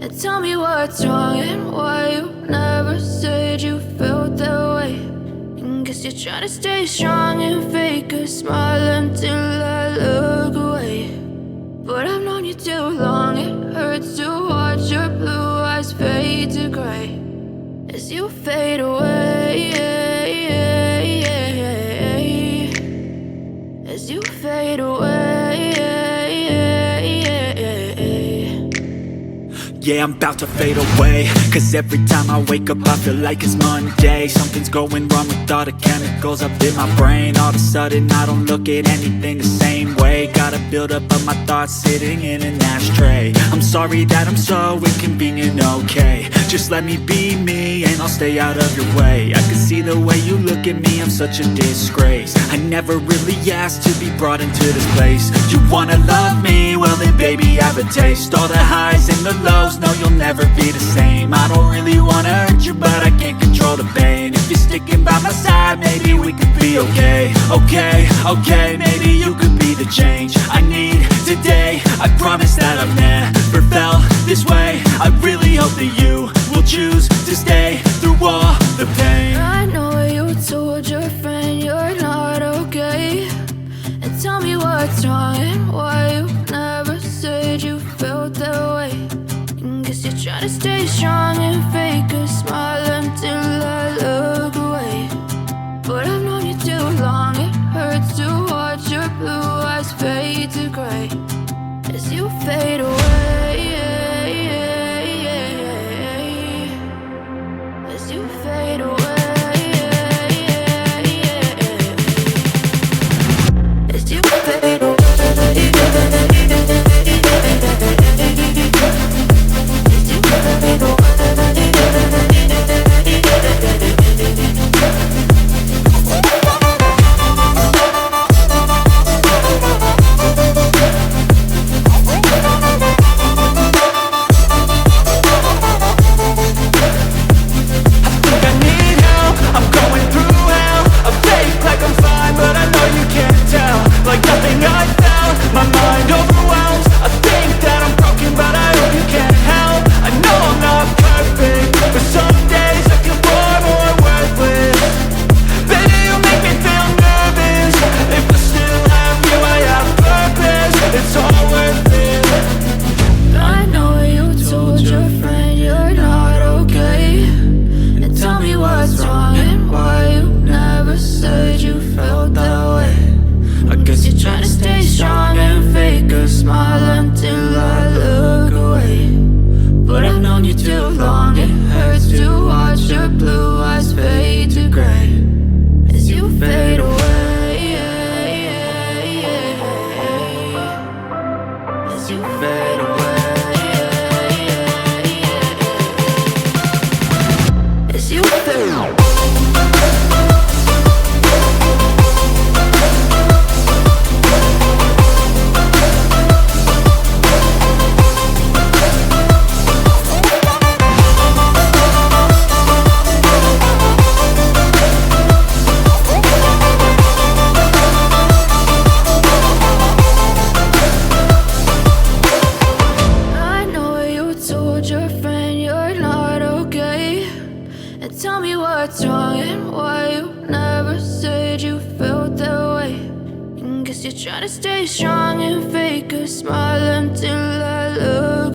And tell me what's wrong and why you never said you felt that way. And guess you're trying to stay strong and fake a smile until I look away. But I've known you too long, it hurts to watch your blue eyes fade to gray as you fade away, as you fade away. Yeah, I'm about to fade away, cause every time I wake up I feel like it's Monday. Something's going wrong with all the chemicals up in my brain. All of a sudden I don't look at anything the same way. Got a build up of my thoughts sitting in an ashtray. I'm sorry that I'm so inconvenient, okay. Just let me be me and I'll stay out of your way. I can see the way you look at me, I'm such a disgrace. I never really asked to be brought into this place. You wanna love me? Well then baby have a taste. All the highs and the lows, no, you'll never be the same. I don't really wanna hurt you, but I can't control the pain. If you're sticking by my side, maybe we could be okay. Okay, maybe you could be the change I need today. I promise that I've never felt this way. I really hope that you will choose to stay through all the pain. I know you told your friend you're not okay. And tell me what's wrong and why you never said you felt that way. Guess you're trying to stay strong and fake a smile until I look away. But I've known you too long, it hurts to watch your blue eyes fade to gray as you fade away, as you fade away, as you fade away. Trying to stay strong and fake a